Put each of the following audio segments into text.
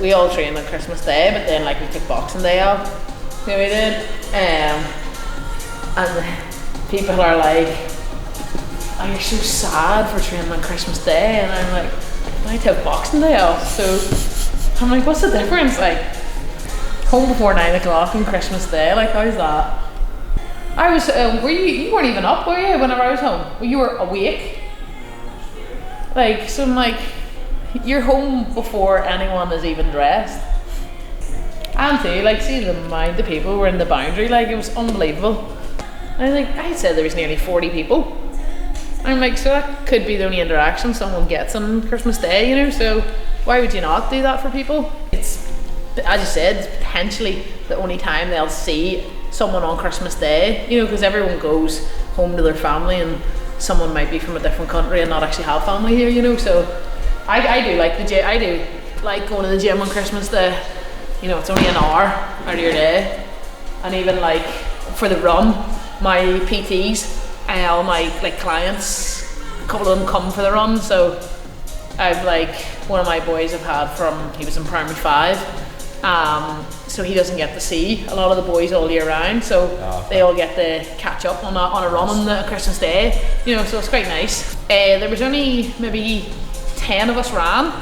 We all trained on Christmas Day, but then like we took Boxing Day off. So we did. And people are like, "Oh, you're so sad for training on Christmas Day," and I'm like, "I took Boxing Day off." So I'm like, "What's the difference? Like, home before 9 o'clock on Christmas Day? Like, how's that?" I was. Were you? You weren't even up, were you? Whenever I was home, well, you were awake. Like, so I'm like, you're home before anyone is even dressed. And too, like, see the amount of people were in the boundary, like, it was unbelievable. And I said there was nearly 40 people. I'm like, so that could be the only interaction someone gets on Christmas Day, you know, so why would you not do that for people? It's, as you said, it's potentially the only time they'll see someone on Christmas Day, you know, because everyone goes home to their family and someone might be from a different country and not actually have family here, you know, so I do like the gym. I do like going to the gym on Christmas Day. You know, it's only an hour out of your day. And even like for the run, my PTs, all my like clients, a couple of them come for the run. So I've like, one of my boys I've had from, he was in primary 5. So he doesn't get to see a lot of the boys all year round. So they all get to catch up on a run on the Christmas Day. You know, so it's quite nice. There was only maybe 10 of us ran,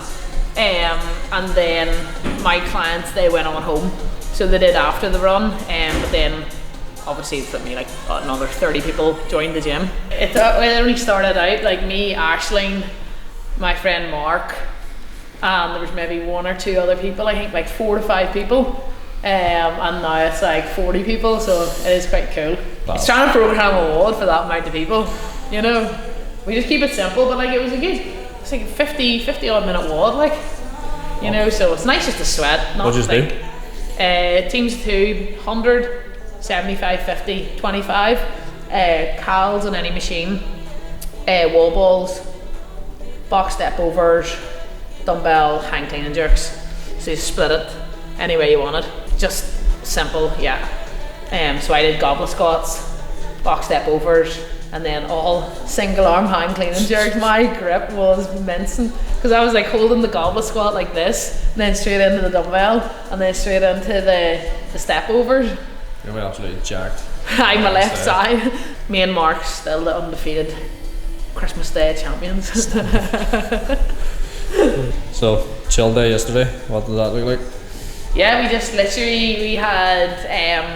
and then my clients, they went on home, so they did after the run, but then obviously it took me like another 30 people joined the gym. It only started out like me, Aisling, my friend Mark, and there was maybe 1 or 2 other people, I think like 4 to 5 people, and now it's like 40 people, so it is quite cool. Wow. It's trying to program a wall for that amount of people, you know. We just keep it simple, but like it was a good, it's like 50 odd minute WOD, like, you know, so it's nice just to sweat. What did you do? Teams of 2, 100, 75, 50, 25, cals on any machine, wall balls, box step overs, dumbbell, hang clean and jerks. So you split it any way you want it. Just simple, yeah. So I did goblet squats, box step overs, and then all single arm hang clean and jerks. My grip was mincing because I was like holding the goblet squat like this, and then straight into the dumbbell, and then straight into the step overs. You're absolutely jacked. I'm my left side. Me and Mark still the undefeated Christmas Day champions. So chill day yesterday. What did that look like? Yeah, we just literally, we had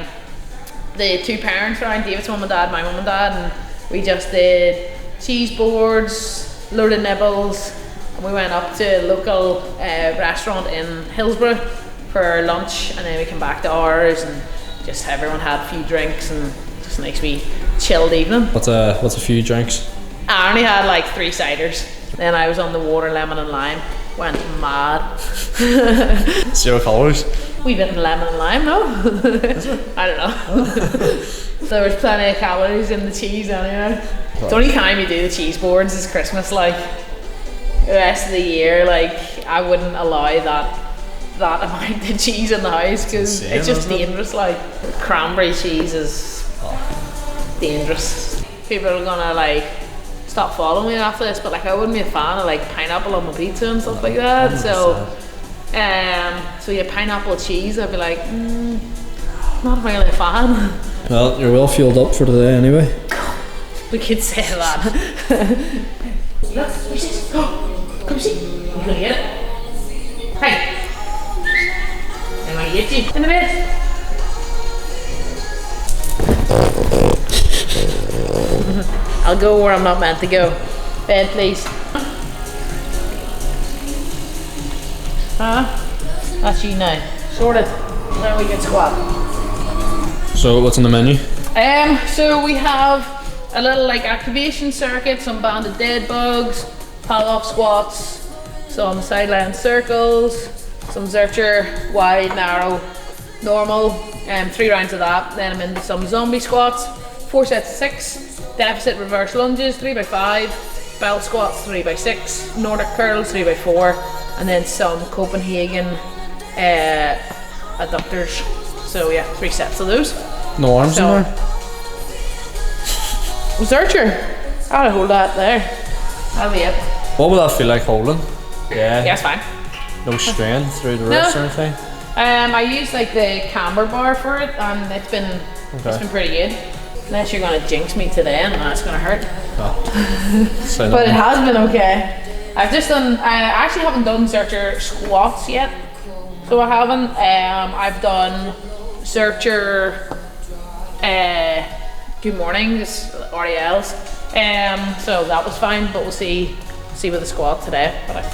the 2 parents around, David's mum and dad, my mum and dad, and we just did cheese boards, load of nibbles, and we went up to a local restaurant in Hillsborough for lunch, and then we came back to ours, and just everyone had a few drinks, and just a nice wee chilled evening. What's a few drinks? I only had like 3 ciders. Then I was on the water, lemon and lime. Went mad. 0 calories? We didn't lemon and lime, no? I don't know. There was plenty of calories in the cheese anyway. The only time you do the cheese boards is Christmas, like. The rest of the year, like, I wouldn't allow that amount of cheese in the house because it's just dangerous, like. Cranberry cheese is dangerous. People are gonna like stop following me after this, but like I wouldn't be a fan of like pineapple on my pizza and stuff like that. 100%. So yeah, pineapple cheese, I'd be like, not really a fan. Well, you're well fueled up for today anyway. We could say that. Look, what's this? Come see. You gonna get it? Hey. I'm gonna get you in the bed. I'll go where I'm not meant to go. Bed, please. That's you now. Sorted. Now we can squat. So what's on the menu? So we have a little like activation circuit, some banded dead bugs, pal-off squats, some sideline circles, some zercher, wide, narrow, normal, 3 rounds of that. Then I'm into some zombie squats, 4 sets of 6. Deficit reverse lunges, 3x5, belt squats, 3x6, Nordic curls, 3x4, and then some Copenhagen adductors. So yeah, 3 sets of those. No arms in there? Zercher. I'll hold that there. That'll be it. What would that feel like holding? Yeah, it's fine. No strain through the wrist or anything? I use like the camber bar for it, and it's been pretty good. Unless you're gonna jinx me today, and that's gonna hurt. Oh. But it has been okay. I've just done. I actually haven't done Searcher squats yet, so I haven't. I've done Searcher. Good morning, just RDLs. So that was fine, but we'll see with the squat today. But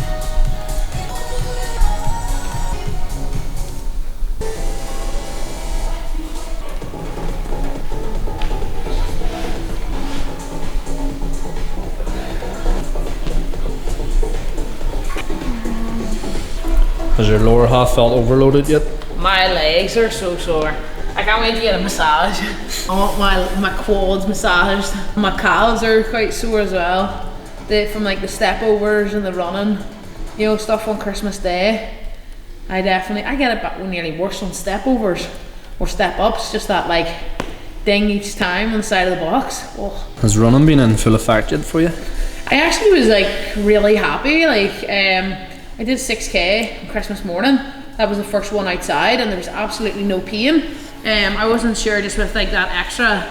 Has your lower half felt overloaded yet? my legs are so sore. I can't wait to get a massage. I want my quads massaged. My calves are quite sore as well. From like the step overs and the running, stuff on Christmas Day. I get it nearly worse on step overs or step ups. Just that like ding each time on the side of the box. Oh. Has running been in full effect yet for you? I actually was like really happy. I did 6k on Christmas morning. That was the first one outside, and there was absolutely no pain. I wasn't sure just with like that extra,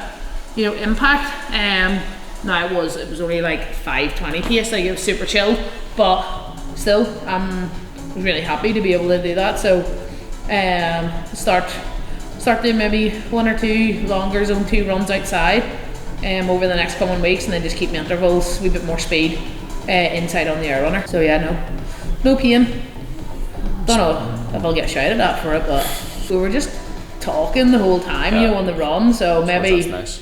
impact. No, it was only like 5:20 pace. Like it was super chill, but still, I was really happy to be able to do that. So, start doing maybe 1 or 2 longer zone 2 runs outside, over the next coming weeks, and then just keep my intervals a wee bit more speed, inside on the air runner. So yeah, no pain. Don't know if I'll get shouted at for it, but we were just talking the whole time, on the run. So maybe that's nice.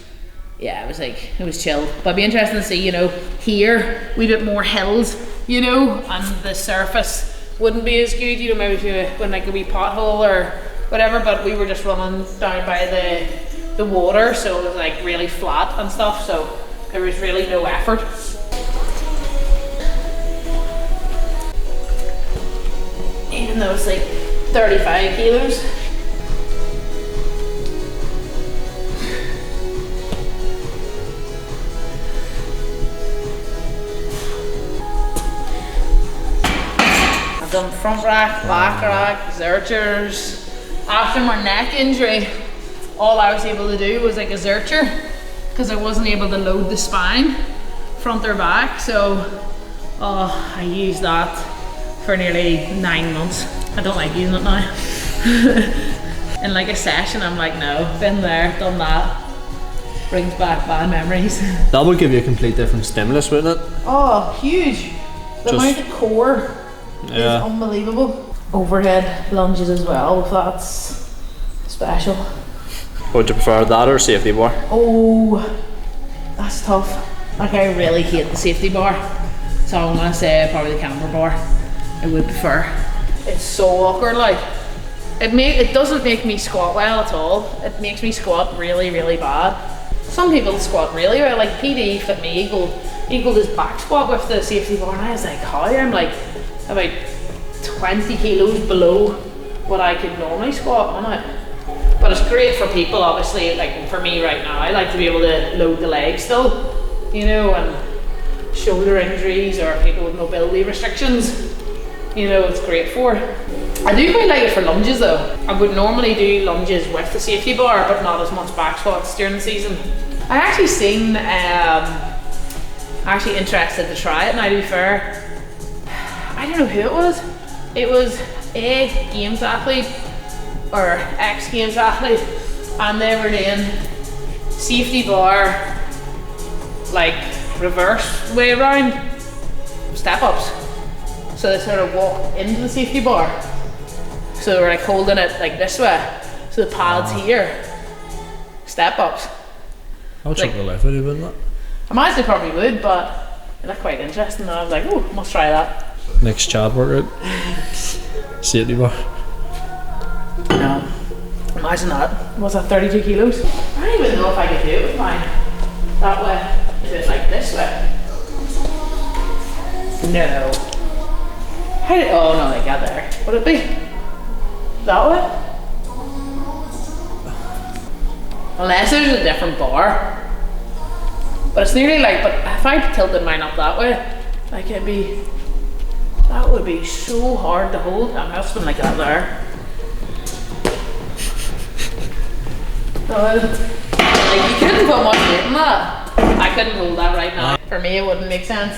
Yeah, it was chill. But it'd be interesting to see, here a wee bit more hills, and the surface wouldn't be as good, maybe if you went like a wee pothole or whatever. But we were just running down by the water, so it was like really flat and stuff. So there was really no effort. Even though it's like 35 kilos. I've done front rack, back rack, zerchers. After my neck injury, all I was able to do was like a zercher, because I wasn't able to load the spine, front or back. So I used that for nearly 9 months. I don't like using it now. In like a session, I'm like, no, been there, done that. Brings back bad memories. That would give you a complete different stimulus, wouldn't it? Oh, huge. The amount of core is unbelievable. Overhead lunges as well, if that's special. Would you prefer that or safety bar? Oh, that's tough. Like I really hate the safety bar. So I'm gonna say probably the camber bar. I would prefer. It's so awkward, like it doesn't make me squat well at all. It makes me squat really, really bad. Some people squat really well, like PD fit me equaled his back squat with the safety bar, and I was like, how? I'm like about 20 kilos below what I could normally squat on it. But it's great for people, obviously. Like for me right now, I like to be able to load the legs still, and shoulder injuries or people with mobility restrictions. It's great for. I do quite like it for lunges though. I would normally do lunges with the safety bar, but not as much back squats during the season. I actually seen, actually interested to try it now, to be fair. I don't know who it was. It was a games athlete or ex-games athlete, and they were doing safety bar, like reverse way around, step ups. So they sort of walk into the safety bar. So they were like holding it like this way. So the pads here, step ups. I'll check the left video, wouldn't it? I imagine they probably would, but it looked quite interesting. And I was like, oh, must try that. Next Chad workout. Safety bar. No. Imagine that. Was that 32 kilos? I don't even know if I could do it with mine. That way. Do it like this way. No. Oh no, they got there. Would it be that way? Unless there's a different bar. But it's nearly like, but if I tilted mine up that way, like it'd be That would be so hard to hold. I must have been like that there. Like you couldn't put much weight in that. I couldn't hold that right now. For me it wouldn't make sense.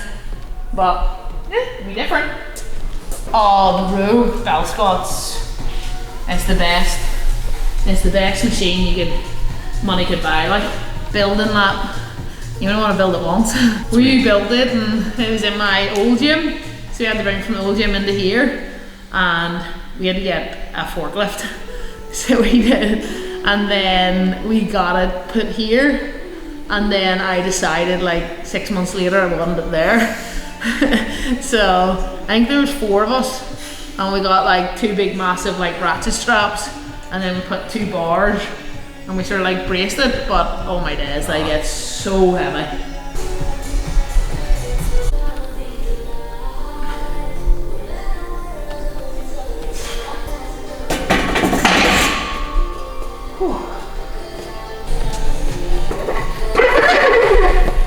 But yeah, it'd be different. Oh, the Rogue bell squats. It's the best. It's the best machine money could buy. Like building that, you don't want to build it once. We built it and it was in my old gym. So we had to bring from the old gym into here and we had to get a forklift. So we did. And then we got it put here. And then I decided like 6 months later I wanted it there. So I think there was 4 of us and we got like 2 big massive like ratchet straps and then we put 2 bars and we sort of like braced it, but oh my days, like it's so heavy.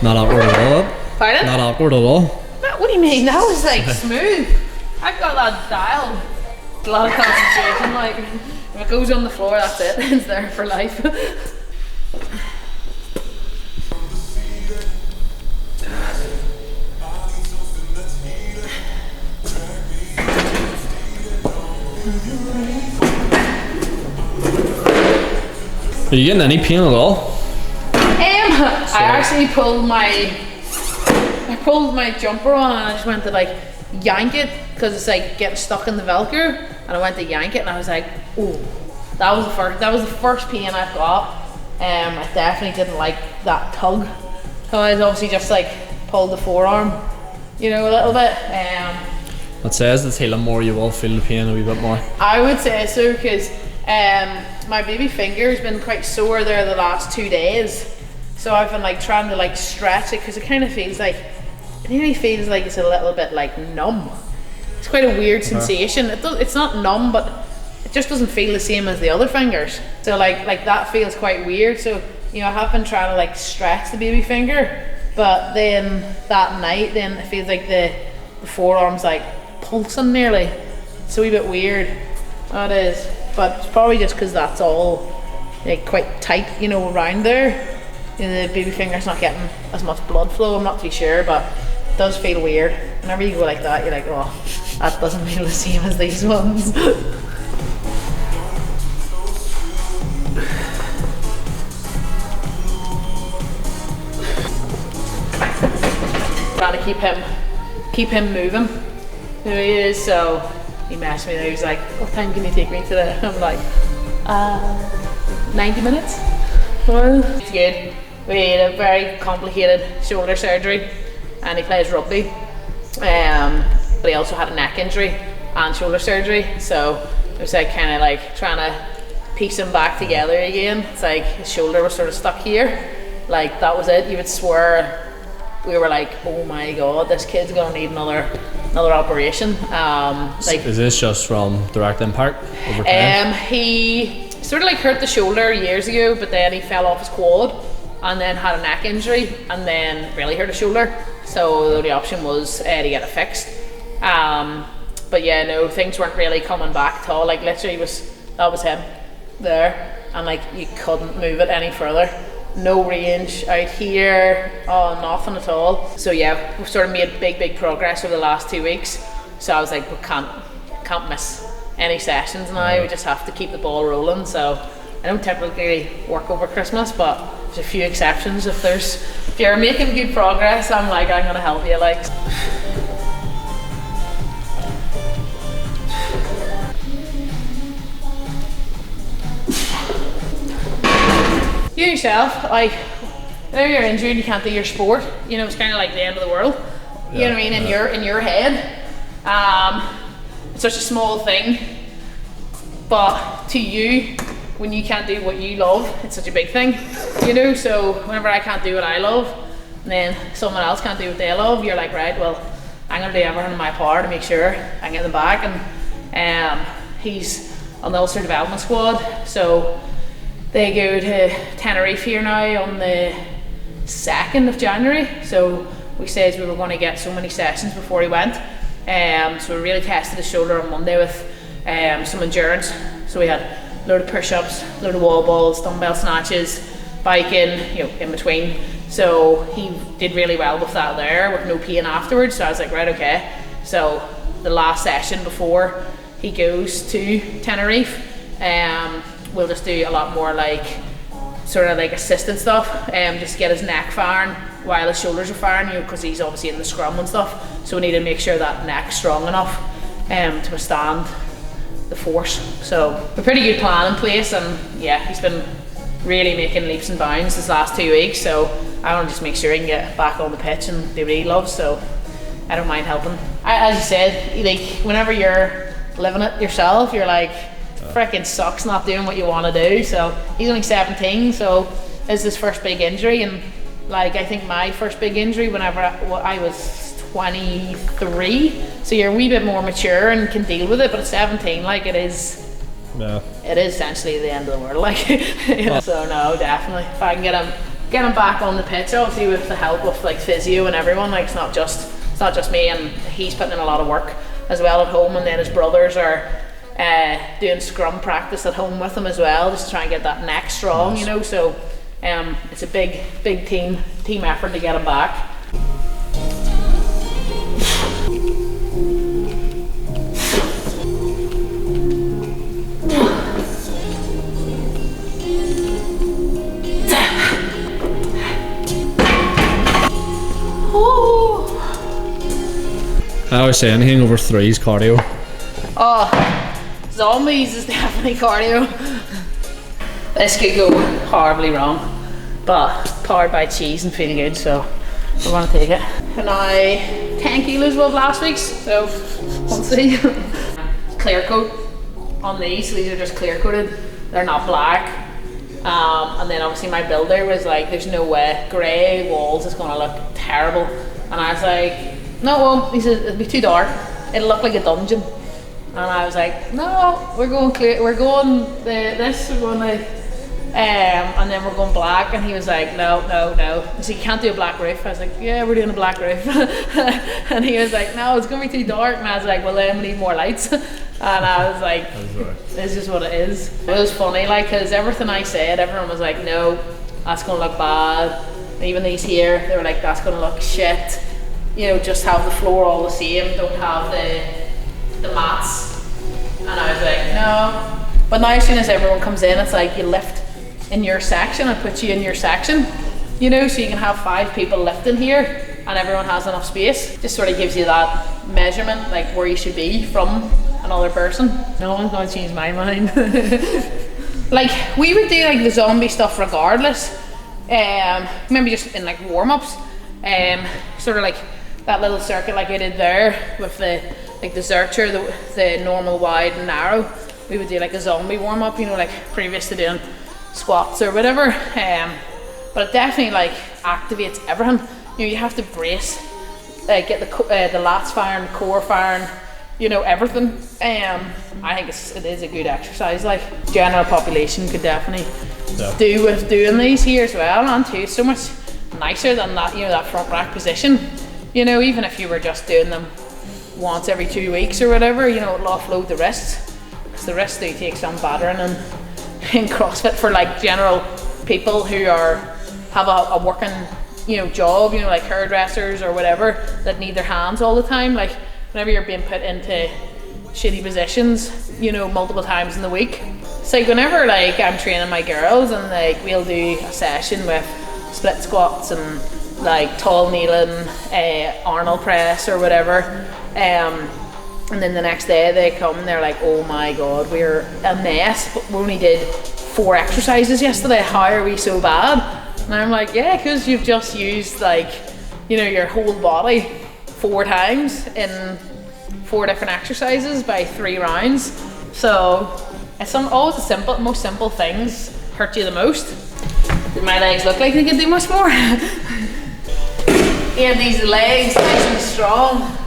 Not awkward at all. Pardon? Not awkward at all. What do you mean? That was like smooth. I've got that dialed. A lot of concentration, like if it goes on the floor, that's it. It's there for life. Are you getting any pain at all? I actually pulled my jumper on and I just went to like yank it because it's like getting stuck in the Velcro, and I went to yank it and I was like, oh, that was the first pain I've got. I definitely didn't like that tug. So I obviously just like pulled the forearm, you know, a little bit. It says it's healing more, you will feel the pain a wee bit more. I would say so because my baby finger has been quite sore there the last 2 days. So I've been like trying to like stretch it because it kind of feels like, it nearly feels like it's a little bit like numb. It's quite a weird sensation. It's not numb, but it just doesn't feel the same as the other fingers. So like that feels quite weird. So, you know, I have been trying to like stretch the baby finger, but then that night, then it feels like the forearm's like pulsing nearly. It's a wee bit weird. That is, but it's probably just because that's all like quite tight, you know, around there. You know, the baby finger's not getting as much blood flow. I'm not too sure, but it does feel weird. Whenever you go like that, you're like, oh, that doesn't feel the same as these ones. Trying to keep him moving. Who he is, so he messaged me and he was like, what time can you take me today? I'm like, 90 minutes. Well, it's good. We had a very complicated shoulder surgery and he plays rugby, but he also had a neck injury and shoulder surgery, so it was like kind of like trying to piece him back together again. It's like his shoulder was sort of stuck here, like that was it. You would swear we were like, oh my god, this kid's gonna need another operation. Like, is this just from direct impact over time? He sort of like hurt the shoulder years ago, but then he fell off his quad and then had a neck injury and then really hurt his shoulder. So the option was to get it fixed. But yeah, no, things weren't really coming back at all. Like literally that was him there, and like you couldn't move it any further. No range out here, oh, nothing at all. So yeah, we've sort of made big progress over the last 2 weeks. So I was like, we can't miss any sessions now. We just have to keep the ball rolling. So I don't typically work over Christmas, but there's a few exceptions. If you're making good progress, I'm gonna help you. Like, you yourself, like, now you're injured, you can't do your sport. You know, it's kind of like the end of the world. You know what I mean? In your head, it's such a small thing, but to you, when you can't do what you love, it's such a big thing. You know, so whenever I can't do what I love, and then someone else can't do what they love, you're like, right, well, I'm gonna do everything in my power to make sure I get them back. And he's on the Ulster Development Squad, so they go to Tenerife here now on the 2nd of January. So we said we were going to get so many sessions before he went. So we really tested his shoulder on Monday with some endurance. So we had a load of push-ups, a load of wall balls, dumbbell snatches, biking, in between. So he did really well with that there, with no pain afterwards. So I was like, right, okay. So the last session before he goes to Tenerife, we'll just do a lot more like sort of like assistant stuff, just to get his neck firing while his shoulders are firing, because he's obviously in the scrum and stuff. So we need to make sure that neck's strong enough to withstand the force. So a pretty good plan in place, and yeah, he's been really making leaps and bounds this last 2 weeks. So I want to just make sure he can get back on the pitch and do what he loves. So I don't mind helping. As you said, like whenever you're living it yourself, you're like, freaking sucks not doing what you want to do. So he's only 17, so this is his first big injury, and like I think my first big injury whenever I was 23. So you're a wee bit more mature and can deal with it, but at 17, like it is essentially the end of the world. Like so no, definitely if I can get him back on the pitch, obviously with the help of like physio and everyone, like it's not just me, and he's putting in a lot of work as well at home, and then his brothers are doing scrum practice at home with him as well, just to try and get that neck strong. Nice. So it's a big team effort to get him back. I always say anything over 3 is cardio. Oh, zombies is definitely cardio. This could go horribly wrong, but powered by cheese and feeling good, so we're gonna take it. And I 10 kilos above last week's, so we'll see. Clear coat on these, so these are just clear coated, they're not black. And then obviously my builder was like, there's no way, grey walls is gonna look terrible. And I was like, no, well, he said it'll be too dark, it'll look like a dungeon. And I was like, no, we're going clear, we're going we're going like, and then we're going black. And he was like, no. So you can't do a black roof. I was like, yeah, we're doing a black roof. And he was like, no, it's gonna be too dark. And I was like, well, then we need more lights. And I was like, this is what it is. It was funny, like, because everything I said, everyone was like, no, that's gonna look bad. And even these here, they were like, that's gonna look shit. Just have the floor all the same, don't have the mats. And I was like, no. But now as soon as everyone comes in, it's like you lift in your section, I put you in your section, so you can have 5 people lifting here and everyone has enough space. Just sort of gives you that measurement, like where you should be from another person. No one's gonna change my mind. Like we would do like the zombie stuff regardless. Maybe just in like warm-ups, sort of like that little circuit like I did there with the Zercher, the normal wide and narrow. We would do like a zombie warm-up, like previous to doing squats or whatever. But it definitely like activates everything. You have to brace, get the lats firing, the core firing, everything. I think it is a good exercise. Like general population could definitely do with doing these here as well, and too, so much nicer than that, that front rack position. Even if you were just doing them once every 2 weeks or whatever, it'll offload the wrists, because the wrists do take some battering in CrossFit for like general people who have a working job, like hairdressers or whatever, that need their hands all the time. Like whenever you're being put into shitty positions, multiple times in the week. It's like whenever like I'm training my girls and like we'll do a session with split squats and like tall kneeling, Arnold press or whatever, and then the next day they come and they're like, oh my god, we're a mess, but we only did 4 exercises yesterday, how are we so bad? And I'm like, yeah, because you've just used like your whole body 4 times in 4 different exercises by 3 rounds. So it's always the most simple things hurt you the most. Did my legs look like they could do much more? Yeah, these legs nice and strong.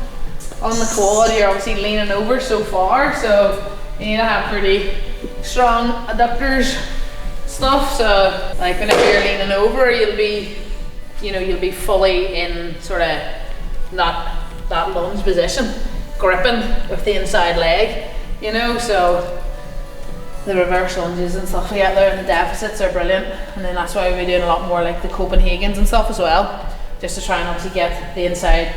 On the quad, you're obviously leaning over so far, so you need to have pretty strong adductors stuff. So like whenever you're leaning over, you'll be fully in sort of that lunge position. gripping with the inside leg, you know, so the reverse lunges and stuff we get there and the deficits are brilliant. And then that's why we're doing a lot more like the Copenhagen's and stuff as well, just to try and obviously get the inside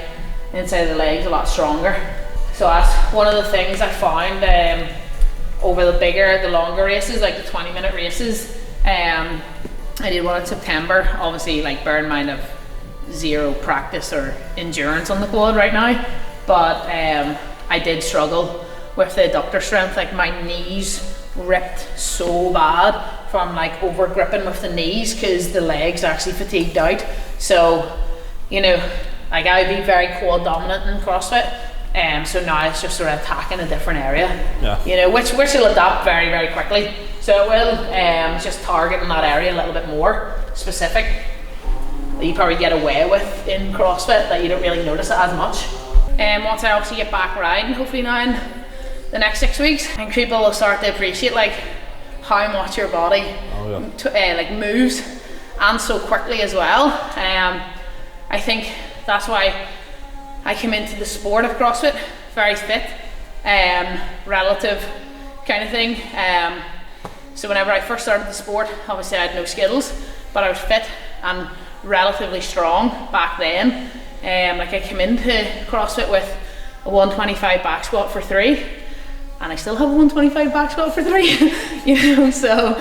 of the legs a lot stronger. So that's one of the things I found over the longer races, like the 20-minute races. I did one in September, obviously, like bear in mind I've zero practice or endurance on the quad right now, but I did struggle with the adductor strength. Like my knees ripped so bad from like over gripping with the knees because the legs actually fatigued out. So, you know, like I would be very quad dominant in CrossFit. So now it's just sort of attacking a different area, you know, which will adapt very, very quickly. So it will, just targeting that area a little bit more specific that you probably get away with in CrossFit, that you don't really notice it as much. Once I obviously get back riding, hopefully now in the next 6 weeks, I think people will start to appreciate like how much your body like moves, and so quickly as well. I think that's why I came into the sport of CrossFit very fit, relative kind of thing. So whenever I first started the sport, obviously I had no skills, but I was fit and relatively strong back then. Like I came into CrossFit with a 125 back squat for 3, and I still have a 125 back squat for 3. You know, so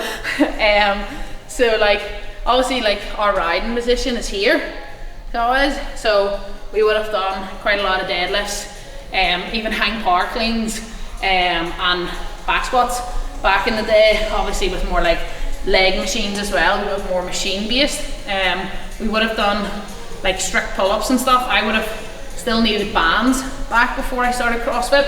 like obviously like our riding position is here, so we would have done quite a lot of deadlifts, even hang power cleans, and back squats back in the day, obviously with more like leg machines as well. We were more machine based. We would have done like strict pull-ups and stuff. I would have still needed bands back before I started CrossFit,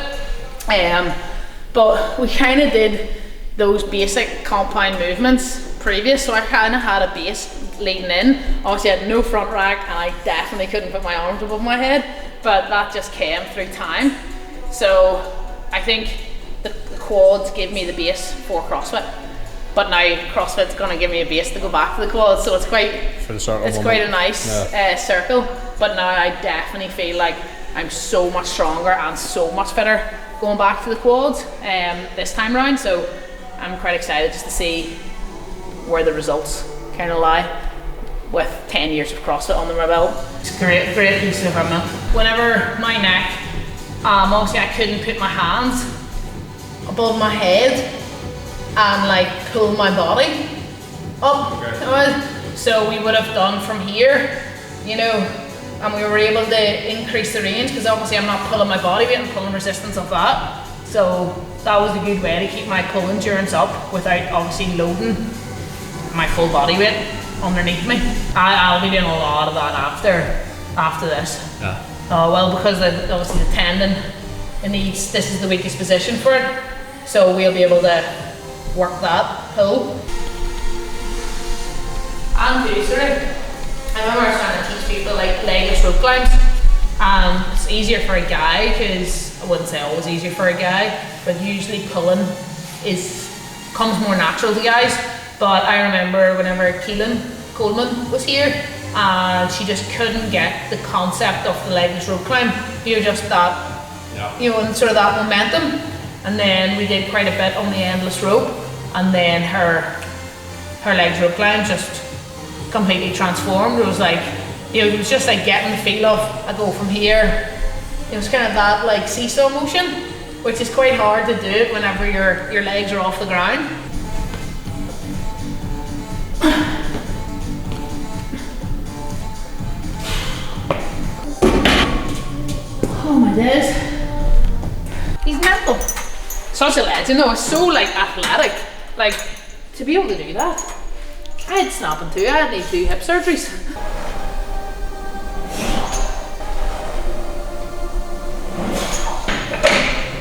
but we kind of did those basic compound movements previous, so I kind of had a base leading in. Obviously I had no front rack and I definitely couldn't put my arms above my head, but that just came through time. So I think the quads give me the base for CrossFit, but now CrossFit's going to give me a base to go back to the quads, so it's quite a nice circle. But now I definitely feel like I'm so much stronger and so much fitter going back to the quads this time round, so I'm quite excited just to see where the results kind of lie with 10 years of CrossFit under my belt. It's a great piece of equipment. Whenever my neck, obviously I couldn't put my hands above my head and like pull my body up. Okay. So we would have done from here, you know, and we were able to increase the range because obviously I'm not pulling my body weight, I'm pulling resistance of that. So that was a good way to keep my pull endurance up without obviously loading my full body weight underneath me. I'll be doing a lot of that after this. Yeah. Well, because obviously the tendon, this is the weakest position for it, so we'll be able to work that pull. And yesterday, I remember I was trying to teach people like legless rope climbs, and it's easier for a guy, because I wouldn't say always easier for a guy, but usually pulling comes more natural to guys. But I remember whenever Keelan Coleman was here, and she just couldn't get the concept of the legless rope climb. You know, just that, you know, and sort of that momentum. And then we did quite a bit on the endless rope, and then her legs rope climb just completely transformed. It was like, you know, it was just like getting the feel of, I go from here. It was kind of that like seesaw motion, which is quite hard to do whenever your legs are off the ground. Oh my days. He's mental. Such a legend though, it's so like athletic. Like, to be able to do that. I had snapping too, I had to do hip surgeries.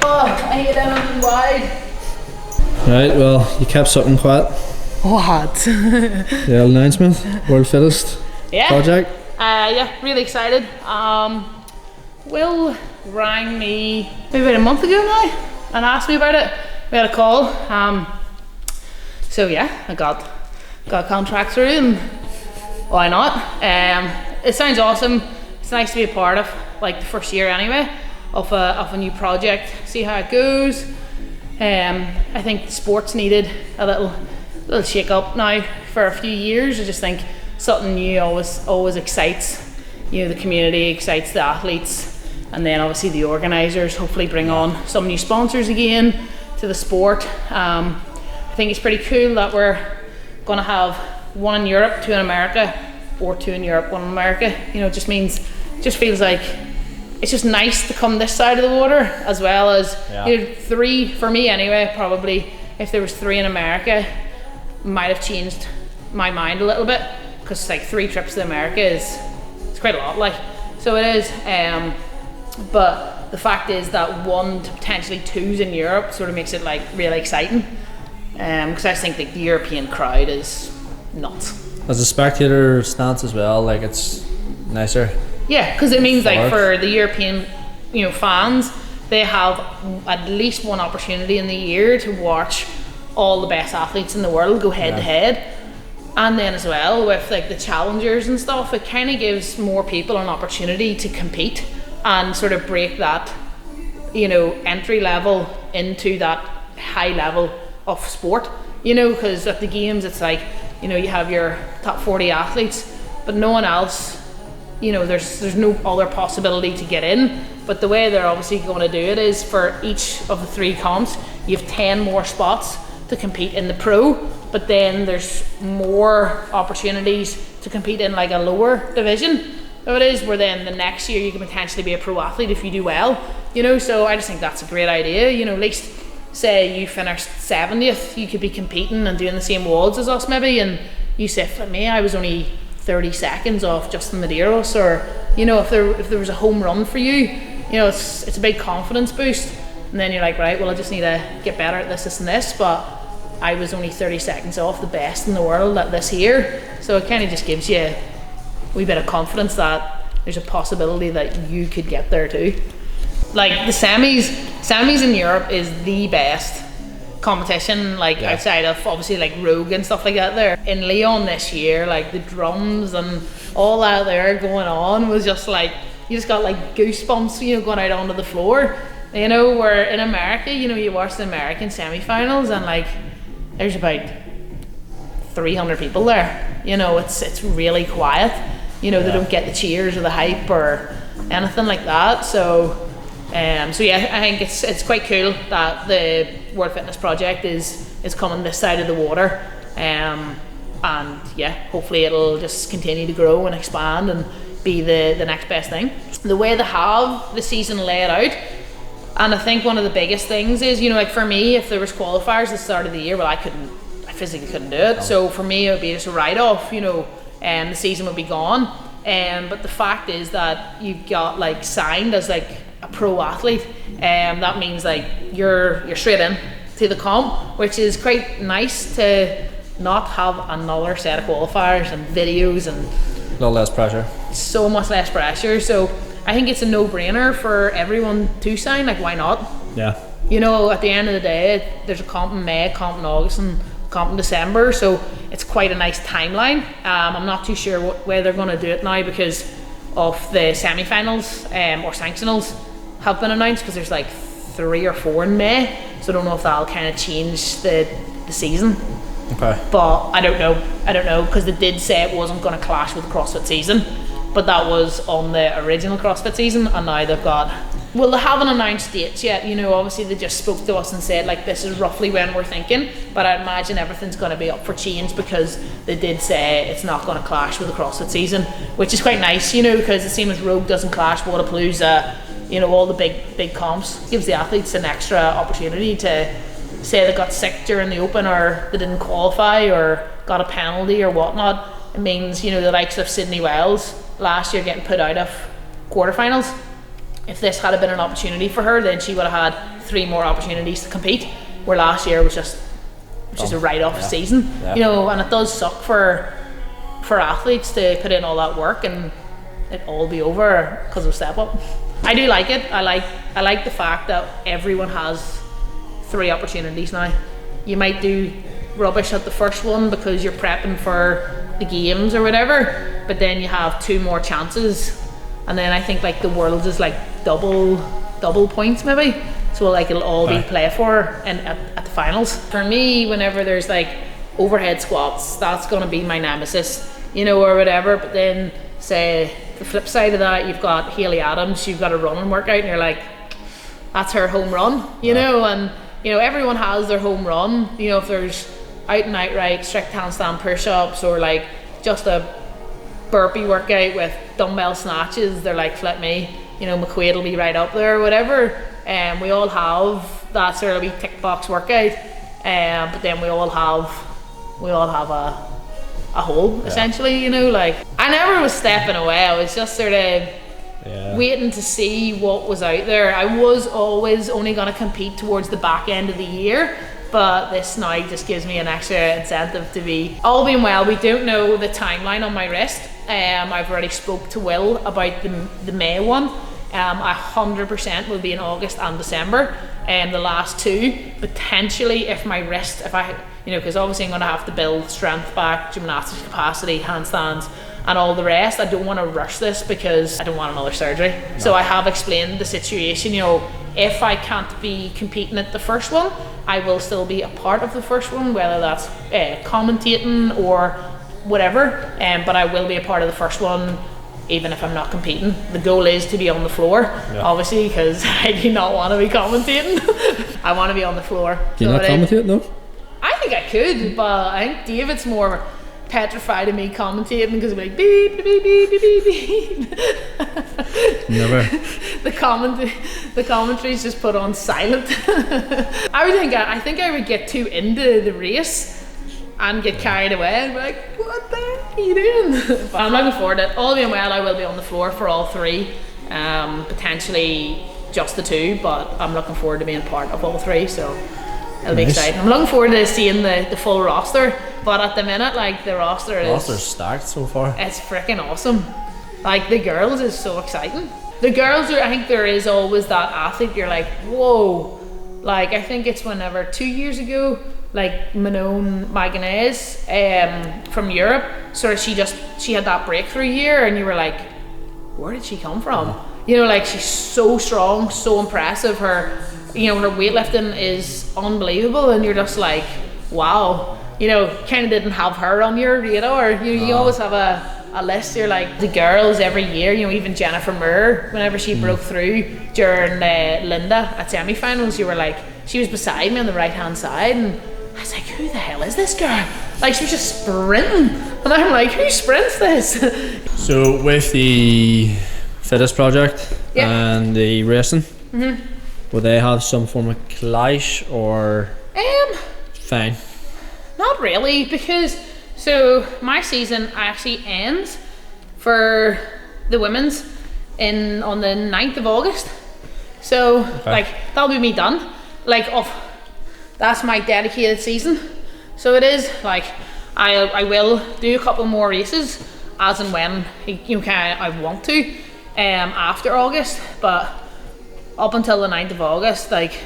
Oh, I hate anything wide. Right, well, you kept something quiet. What? The announcement, world fittest project. Yeah, really excited. Will rang me maybe about a month ago now and asked me about it. We had a call. So yeah, I got a contract through, and why not? It sounds awesome. It's nice to be a part of, like, the first year anyway. of a new project, see how it goes. I think sports needed a little shake up now for a few years. I just think something new always excites, the community, excites the athletes, and then obviously the organisers hopefully bring on some new sponsors again to the sport. I think it's pretty cool that we're going to have one in Europe, two in America, or two in Europe, one in America. It just feels like it's just nice to come this side of the water, as well as three, for me anyway, probably if there was three in America, might have changed my mind a little bit, because like 3 trips to America it's quite a lot, so it is. But the fact is that 1 to potentially 2's in Europe sort of makes it like really exciting, because I think like the European crowd is nuts. As a spectator stance as well, like it's nicer. Yeah, because it means like for the European, fans, they have at least one opportunity in the year to watch all the best athletes in the world go head to head. And then as well with like the challengers and stuff, it kind of gives more people an opportunity to compete and sort of break that, entry level into that high level of sport. Because at the games it's like, you have your top 40 athletes, but no one else, there's no other possibility to get in. But the way they're obviously going to do it is for each of the 3 comps, you have 10 more spots to compete in the pro, but then there's more opportunities to compete in like a lower division. So it is where then the next year you can potentially be a pro athlete if you do well, so I just think that's a great idea. At least say you finished 70th, you could be competing and doing the same WODs as us maybe, and you say, for me, I was only 30 seconds off Justin Medeiros, or if there was a home run for you, it's a big confidence boost, and then you're like, right, well I just need to get better at this and this, but I was only 30 seconds off the best in the world at this here. So it kind of just gives you a wee bit of confidence that there's a possibility that you could get there too. Like the semis in Europe is the best competition, outside of obviously like Rogue and stuff like that. There in Lyon this year, like the drums and all that there going on was just like, you just got like goosebumps, going out onto the floor. Where in America, you watch the American semi-finals and like there's about 300 people there. It's really quiet. They don't get the cheers or the hype or anything like that. So I think it's quite cool that the World Fitness Project is coming this side of the water, and hopefully it'll just continue to grow and expand and be the next best thing. The way they have the season laid out, and I think one of the biggest things is, like for me, if there was qualifiers at the start of the year, well I physically couldn't do it, so for me it would be just a write-off, and the season would be gone. But the fact is that you got like signed as like a pro athlete, that means like you're straight in to the comp, which is quite nice to not have another set of qualifiers and videos and a little less pressure. So much less pressure. So I think it's a no-brainer for everyone to sign. Like, why not? Yeah. At the end of the day, there's a comp in May, comp in August, and comp in December, so it's quite a nice timeline. I'm not too sure what way they're going to do it now because of the semi-finals or sanctionals have been announced, because there's like 3 or 4 in May, so I don't know if that'll kind of change the season. Okay. But I don't know, because they did say it wasn't going to clash with the CrossFit season, but that was on the original CrossFit season, and now they've got, well, they haven't announced dates yet, obviously they just spoke to us and said like this is roughly when we're thinking, but I imagine everything's going to be up for change because they did say it's not going to clash with the CrossFit season, which is quite nice, because the same as Rogue doesn't clash, Wodapalooza, all the big comps, gives the athletes an extra opportunity to say they got sick during the open, or they didn't qualify, or got a penalty or whatnot. It means, the likes of Sydney Wells last year getting put out of quarterfinals. If this had been an opportunity for her, then she would have had 3 more opportunities to compete, where last year was just a write-off season. And it does suck for athletes to put in all that work and it all be over because of step up. I do like it. I like the fact that everyone has 3 opportunities now. You might do rubbish at the first one because you're prepping for the games or whatever, but then you have 2 more chances, and then I think like the world is like double double points maybe. So like it'll all be play for and at the finals. For me, whenever there's like overhead squats, that's gonna be my nemesis, you know, or whatever. But then say the flip side of that, you've got Hayley Adams, you've got a running workout, and you're like, that's her home run, you know. And you know, everyone has their home run. You know, if there's out and outright strict handstand push-ups or like just a burpee workout with dumbbell snatches, they're like, flip me, you know, McQuaid will be right up there or whatever. And we all have that sort of wee tick box workout, but then we all have a hole essentially, you know. Like I never was stepping away, I was just sort of waiting to see what was out there. I was always only going to compete towards the back end of the year, but this now just gives me an extra incentive to be, all being well. We don't know the timeline on my wrist. I've already spoke to Will about the May one. 100% will be in August and December, and the last two potentially if I, you know, because obviously I'm going to have to build strength back, gymnastics capacity, handstands and all the rest. I don't want to rush this because I don't want another surgery. No. So I have explained the situation, you know, if I can't be competing at the first one, I will still be a part of the first one, whether that's commentating or whatever, but I will be a part of the first one even if I'm not competing. The goal is to be on the floor, obviously, because I do not want to be commentating. I want to be on the floor. Do you not commentate, no? I think I could, but I think David's more petrified of me commentating because I'm like beep beep beep beep beep beep. Never. The commentary's just put on silent. I think I would get too into the race and get carried away and be like, what the heck are you doing? But I'm looking forward to it. All being well, I will be on the floor for all three, potentially just the two, but I'm looking forward to being part of all three, so it'll be exciting. I'm looking forward to seeing the full roster, but at the minute, like, the roster's stacked so far. It's freaking awesome. Like, the girls is so exciting. The girls I think there is always that athlete you're like, whoa. Like, I think it's whenever 2 years ago, like Manon Maganez from Europe, sort of she had that breakthrough year and you were like, where did she come from? You know, like, she's so strong, so impressive. Her, you know, her weightlifting is unbelievable and you're just like, wow. You know, kind of didn't have her on your radar. You always have a list. You're like, the girls every year, you know, even Jennifer Moore, whenever she broke through during Linda at semi-finals, you were like, she was beside me on the right hand side and I was like, who the hell is this girl? Like, she was just sprinting and I'm like, who sprints this? So with the fitness project and the racing, will they have some form of clash or fine? Not really, because so my season actually ends for the women's on the 9th of August. So like, that'll be me done. Like, that's my dedicated season. So it is like, I will do a couple more races as and when I want to after August, but up until the 9th of August, like,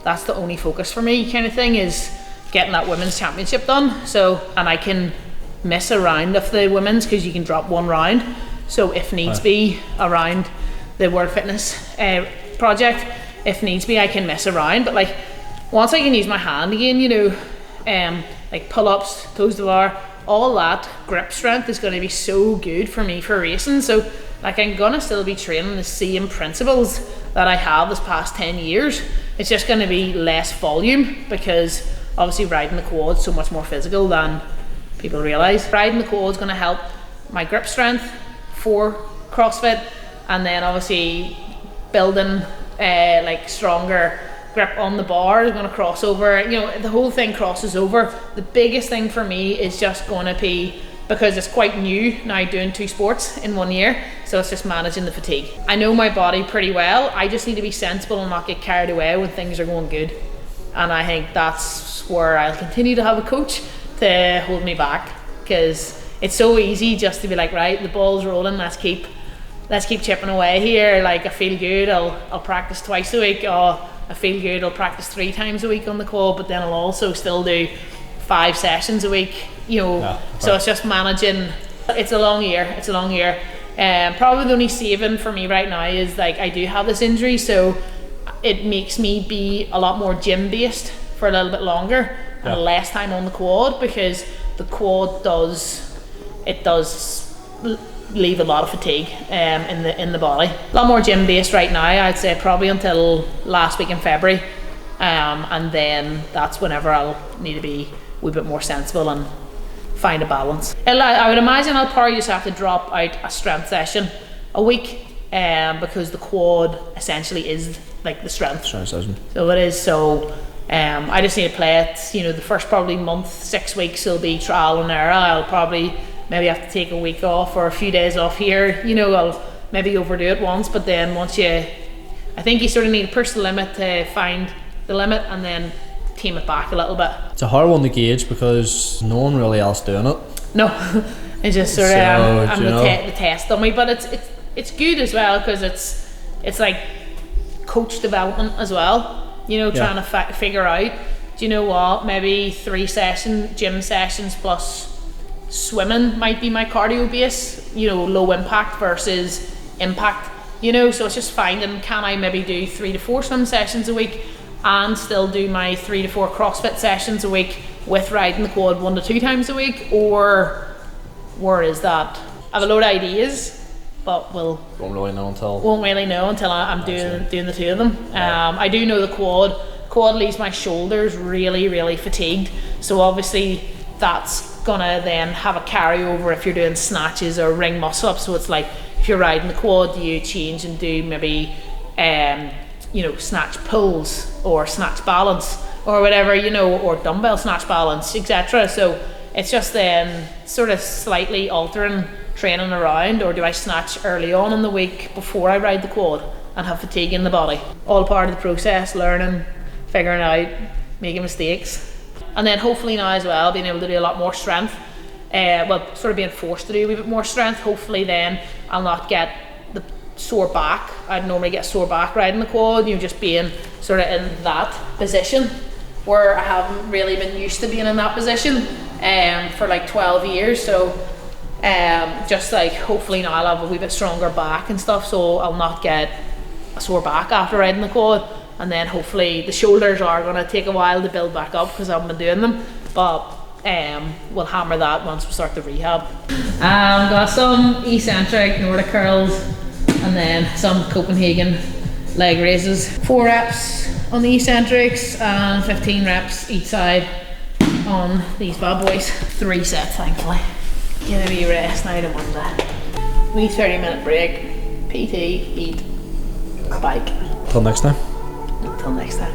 that's the only focus for me kind of thing, is getting that women's championship done. So, and I can miss a round of the women's because you can drop one round. So if needs be around the World Fitness project, if needs be, I can miss a round. But like, once I can use my hand again, you know, like pull-ups, toes to bar, all that grip strength is going to be so good for me for racing. So like, I'm gonna still be training the same principles that I have this past 10 years. It's just going to be less volume because obviously riding the quad is so much more physical than people realise. Riding the quad is going to help my grip strength for CrossFit, and then obviously building like stronger grip on the bar is going to cross over. You know, the whole thing crosses over. The biggest thing for me is just going to be, because it's quite new now doing 2 sports in 1 year, so it's just managing the fatigue. I know my body pretty well. I just need to be sensible and not get carried away when things are going good. And I think that's where I'll continue to have a coach to hold me back, because it's so easy just to be like, right, the ball's rolling, let's keep chipping away here. Like, I feel good, I'll practice twice a week. Oh, I feel good, I'll practice 3 times a week on the quad, but then I'll also still do 5 sessions a week, you know. So it's just managing. It's a long year. Probably the only saving for me right now is like I do have this injury, so it makes me be a lot more gym based for a little bit longer and less time on the quad, because the quad does leave a lot of fatigue in the body. A lot more gym based right now, I'd say probably until last week in February, and then that's whenever I'll need to be a wee bit more sensible and find a balance. I would imagine I'll probably just have to drop out a strength session a week, because the quad essentially is like the strength session. So it is. So I just need to play it, you know, the first probably month, 6 weeks will be trial and error. I'll probably maybe have to take a week off or a few days off here, you know, I'll maybe overdo it once, but then I think you sort of need to push the limit to find the limit and then tame it back a little bit. It's a hard one to gauge because no one really else doing it. No, it's just sort of I'm the test dummy, but it's good as well because it's like coach development as well. You know, trying to figure out, do you know what, maybe 3 gym sessions plus swimming might be my cardio base, you know, low impact versus impact, you know, so it's just finding, can I maybe do 3 to 4 swim sessions a week and still do my 3 to 4 CrossFit sessions a week with riding the quad 1 to 2 times a week, or where is that? I have a load of ideas, but won't really know until I'm doing the 2 of them. I do know the quad leaves my shoulders really, really fatigued, so obviously that's gonna then have a carryover if you're doing snatches or ring muscle ups. So it's like, if you're riding the quad, do you change and do maybe you know, snatch pulls or snatch balance or whatever, you know, or dumbbell snatch balance, etc. So it's just then sort of slightly altering training around, or do I snatch early on in the week before I ride the quad and have fatigue in the body? All part of the process, learning, figuring out, making mistakes. And then hopefully now as well, being able to do a lot more strength, sort of being forced to do a wee bit more strength. Hopefully then I'll not get the sore back. I'd normally get a sore back riding the quad, you know, just being sort of in that position where I haven't really been used to being in that position for like 12 years. So just like hopefully now I'll have a wee bit stronger back and stuff, so I'll not get a sore back after riding the quad. And then hopefully the shoulders are going to take a while to build back up because I haven't been doing them, but we'll hammer that once we start the rehab. Got some eccentric Nordic curls and then some Copenhagen leg raises. 4 reps on the eccentrics and 15 reps each side on these bad boys. 3 sets thankfully. Get a wee rest now to Monday. Wee 30-minute break, PT, eat, bike. Till next time. Until next time.